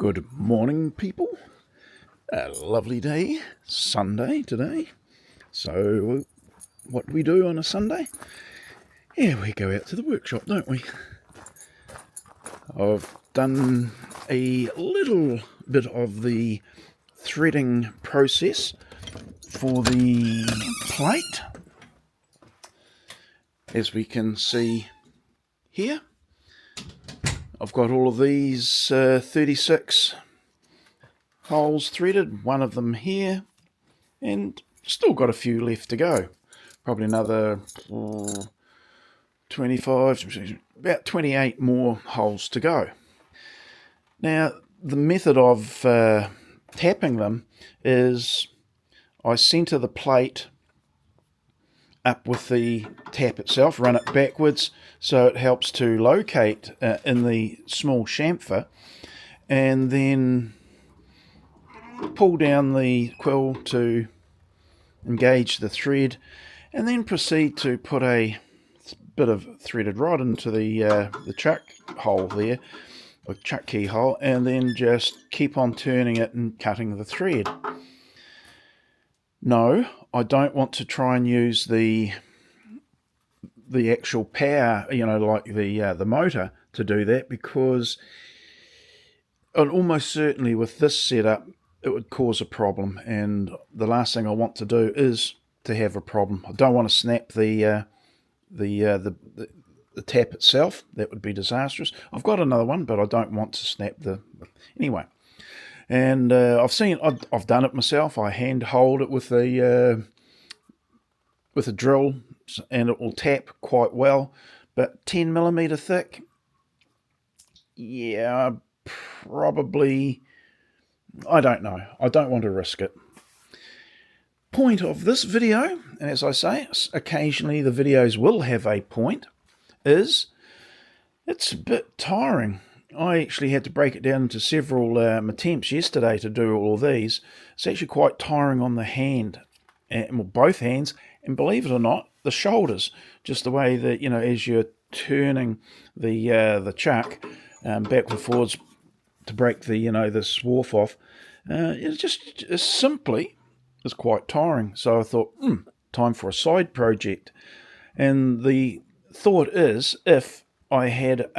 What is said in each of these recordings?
Good morning, people. A lovely day, Sunday today. So, what do we do on a Sunday? Yeah, we go out to the workshop, don't we? I've done a little bit of the threading process for the plate, as we can see here. I've got all of these 36 holes threaded, one of them here, and still got a few left to go. Probably another 25, about 28 more holes to go. Now, the method of tapping them is I centre the plate up with the tap itself, run it backwards so it helps to locate in the small chamfer, and then pull down the quill to engage the thread, and then proceed to put a bit of threaded rod into the chuck hole there, or chuck keyhole, and then just keep on turning it and cutting the thread. No, I don't want to try and use the actual power, like the motor to do that, because almost certainly with this setup it would cause a problem, and the last thing I want to do is to have a problem. I don't want to snap the tap itself. That would be disastrous. I've got another one, but I don't want to snap anyway. And I've done it myself. I hand hold it with a drill, and it will tap quite well. But 10mm thick, yeah, probably. I don't know. I don't want to risk it. Point of this video, and as I say, occasionally the videos will have a point, is it's a bit tiring. I actually had to break it down into several attempts yesterday to do all of these. It's actually quite tiring on the hand, both hands, and believe it or not, the shoulders. Just the way that, as you're turning the chuck backwards and forwards to break the swarf off, it's simply quite tiring. So I thought, time for a side project. And the thought is, if I had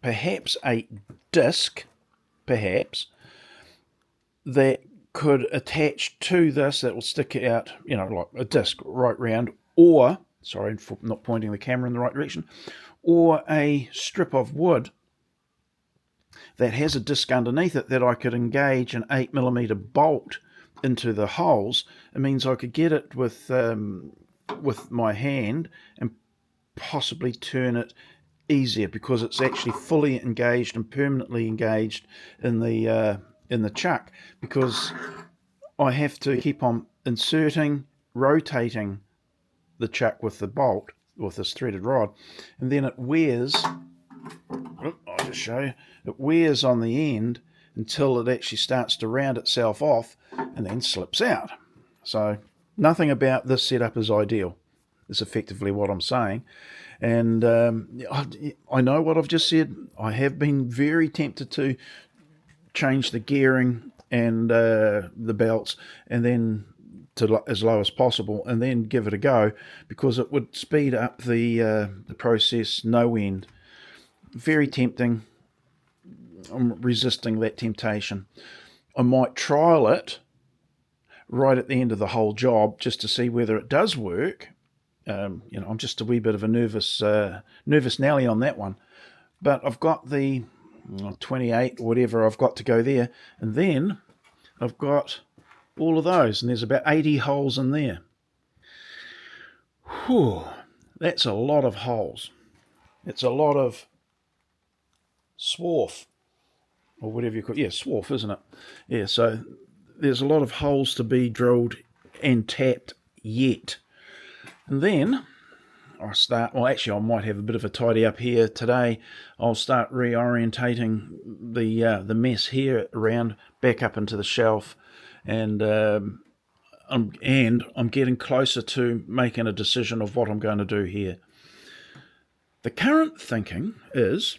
perhaps a disc, that could attach to this, that will stick out, like a disc right round, or, sorry for not pointing the camera in the right direction, or a strip of wood that has a disc underneath it that I could engage an 8mm bolt into the holes. It means I could get it with my hand and possibly turn it easier, because it's actually fully engaged and permanently engaged in the chuck, because I have to keep on inserting, rotating the chuck with the bolt, with this threaded rod, and then it wears. I'll just show you. It wears on the end until it actually starts to round itself off and then slips out. So nothing about this setup is ideal, is effectively what I'm saying. And I know what I've just said. I have been very tempted to change the gearing and the belts, and then to as low as possible, and then give it a go, because it would speed up the process no end. Very tempting. I'm resisting that temptation. I might trial it right at the end of the whole job just to see whether it does work. I'm just a wee bit of a nervous Nelly on that one. But I've got the 28, whatever I've got to go there, and then I've got all of those, and there's about 80 holes in there. Whew, that's a lot of holes. It's a lot of swarf, or whatever you call it. Yeah, swarf, isn't it? Yeah, so there's a lot of holes to be drilled and tapped yet. And then I might have a bit of a tidy up here today. I'll start reorientating the mess here around back up into the shelf, and I'm getting closer to making a decision of what I'm going to do here. The current thinking is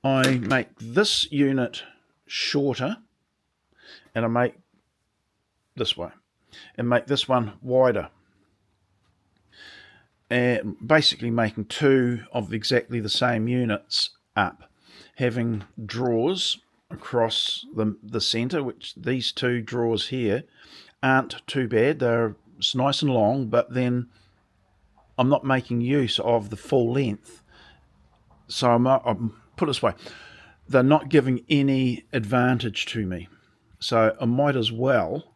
I make this unit shorter, and I make this way, and make this one wider, and basically making two of exactly the same units up, having drawers across the center, which these two drawers here aren't too bad. They're nice and long, but then I'm not making use of the full length. So I'm put it this way, they're not giving any advantage to me. So I might as well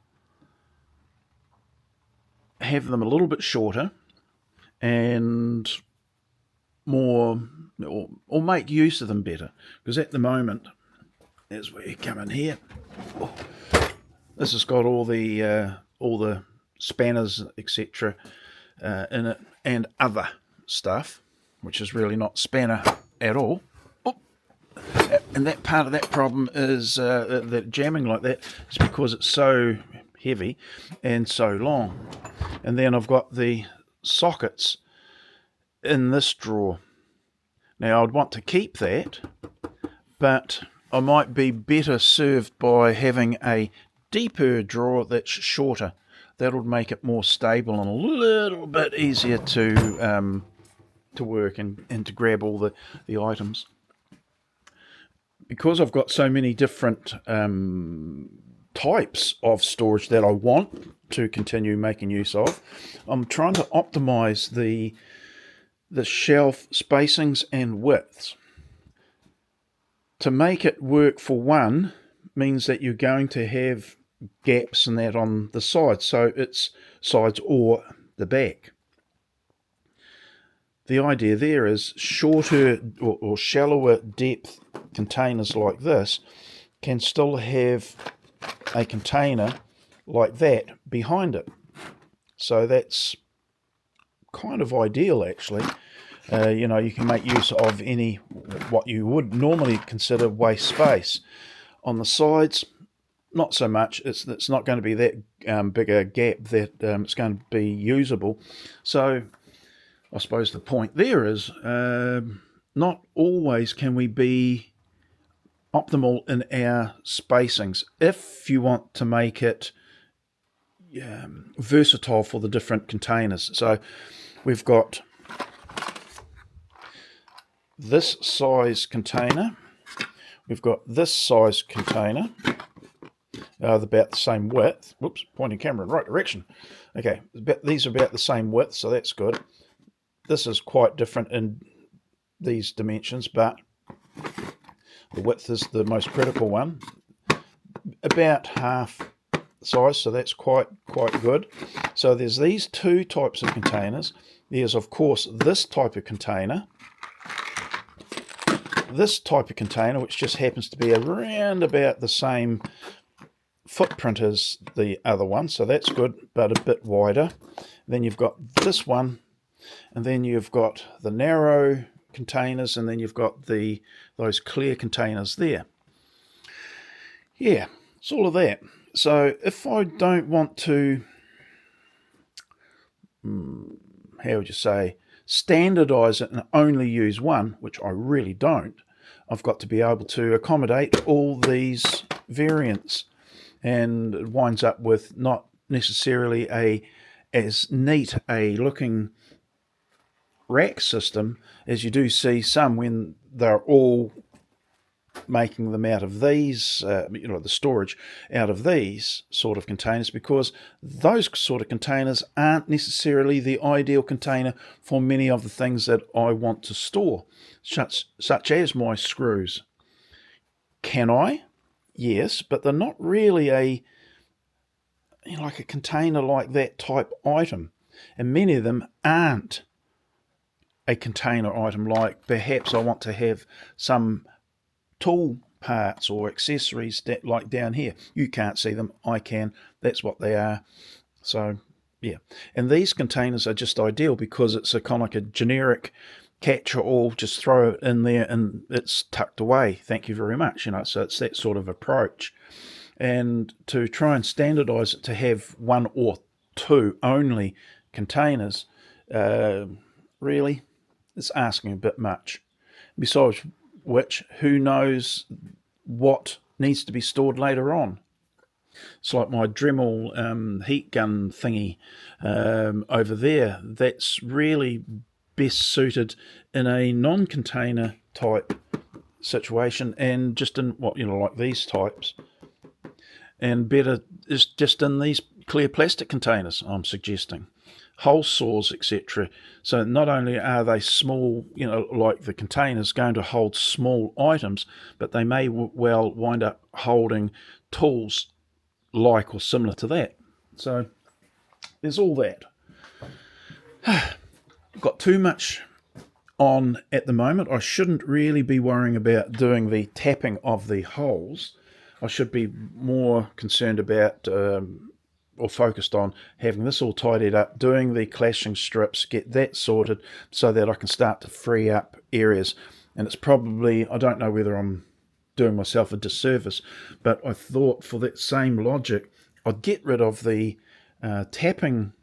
have them a little bit shorter and more, or make use of them better. Because at the moment, as we come in here, this has got all the spanners, etc. In it, and other stuff, which is really not spanner at all. And that part of that problem is that jamming like that is because it's so heavy and so long. And then I've got the sockets in this drawer. Now I'd want to keep that, but I might be better served by having a deeper drawer that's shorter. That'll make it more stable and a little bit easier to work and to grab all the items. Because I've got so many different types of storage that I want to continue making use of, I'm trying to optimize the shelf spacings and widths. To make it work for one means that you're going to have gaps and that on the sides, so it's sides or the back. The idea there is shorter or shallower depth containers like this can still have a container like that behind it. So that's kind of ideal, actually. You can make use of any what you would normally consider waste space. On the sides, not so much. It's not going to be that big a gap that it's going to be usable. So I suppose the point there is not always can we be optimal in our spacings if you want to make it versatile for the different containers. So we've got this size container, we've got this size container, about the same width. Whoops, pointing camera in the right direction. Okay, these are about the same width, so that's good. This is quite different in these dimensions, but the width is the most critical one. About half size, so that's quite good. So there's these two types of containers. There's, of course, this type of container. This type of container, which just happens to be around about the same footprint as the other one, so that's good, but a bit wider. Then you've got this one, and then you've got the narrow containers, and then you've got those clear containers there. Yeah, it's all of that. So if I don't want to, how would you say, standardize it and only use one, which I really don't, I've got to be able to accommodate all these variants, and it winds up with not necessarily as neat a looking rack system as you do see some when they're all making them out of these, the storage out of these sort of containers, because those sort of containers aren't necessarily the ideal container for many of the things that I want to store, such as my screws. Can I? Yes, but they're not really a container like that type item, and many of them aren't a container item. Like perhaps I want to have some tool parts or accessories that, like down here, you can't see them, I can. That's what they are. So yeah, and these containers are just ideal because it's a kind of like a generic catch-all, just throw it in there and it's tucked away, thank you very much. So it's that sort of approach. And to try and standardize it to have one or two only containers, really, it's asking a bit much. Besides, which, who knows what needs to be stored later on. It's like my Dremel heat gun thingy over there. That's really best suited in a non-container type situation, and just in like these types, and better is just in these clear plastic containers, I'm suggesting. Hole saws, etc. So not only are they small, like the containers going to hold small items, but they may well wind up holding tools like or similar to that. So there's all that. Got too much on at the moment. I shouldn't really be worrying about doing the tapping of the holes. I should be more concerned about or focused on having this all tidied up, doing the clashing strips, get that sorted so that I can start to free up areas. And it's probably, I don't know whether I'm doing myself a disservice, but I thought for that same logic, I'd get rid of the tapping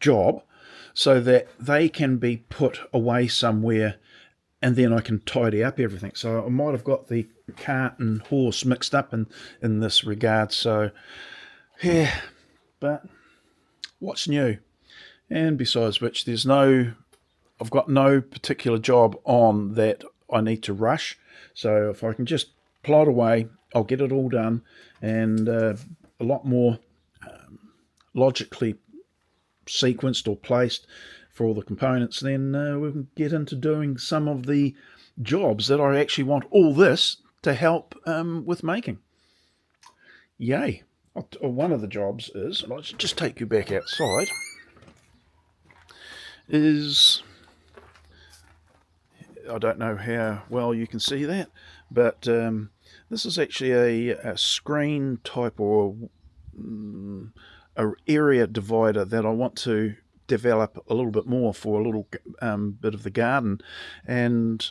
job so that they can be put away somewhere, and then I can tidy up everything. So I might have got the cart and horse mixed up in this regard. So, yeah, but what's new? And besides which, I've got no particular job on that I need to rush. So if I can just plod away, I'll get it all done, and a lot more logically sequenced or placed for all the components. Then we can get into doing some of the jobs that I actually want all this to help with making. Yay. One of the jobs is, and I'll just take you back outside, is, I don't know how well you can see that, but this is actually a screen type or a area divider that I want to develop a little bit more for a little bit of the garden. And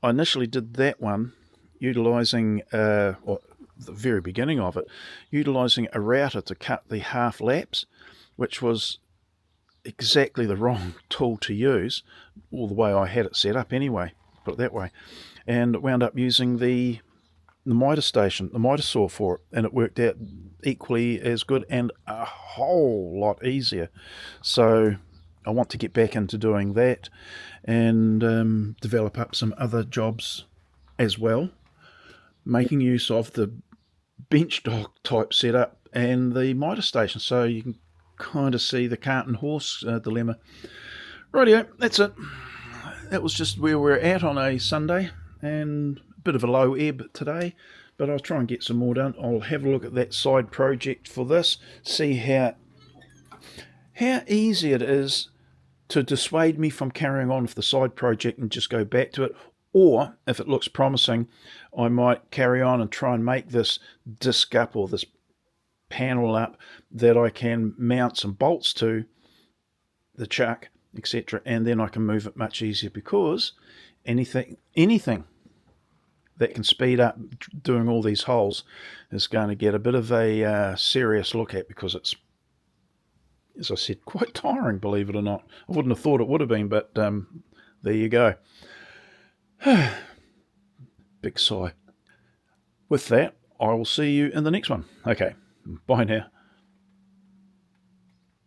I initially did that one utilising, or the very beginning of it, utilising a router to cut the half laps, which was exactly the wrong tool to use, all the way I had it set up anyway, put it that way, and wound up using the miter station, the miter saw for it, and it worked out equally as good and a whole lot easier. So I want to get back into doing that and develop up some other jobs as well, making use of the bench dog type setup and the miter station, so you can kind of see the cart and horse dilemma. Rightio, that's it. That was just where we're at on a Sunday, and a bit of a low ebb today, but I'll try and get some more done. I'll have a look at that side project for this, see how easy it is to dissuade me from carrying on with the side project and just go back to it. Or if it looks promising, I might carry on and try and make this disc up or this panel up that I can mount some bolts to the chuck, etc., and then I can move it much easier, because anything that can speed up doing all these holes is going to get a bit of a serious look at, because it's, as I said, quite tiring, believe it or not. I wouldn't have thought it would have been, but there you go. Big sigh. With that, I will see you in the next one. Okay, bye now.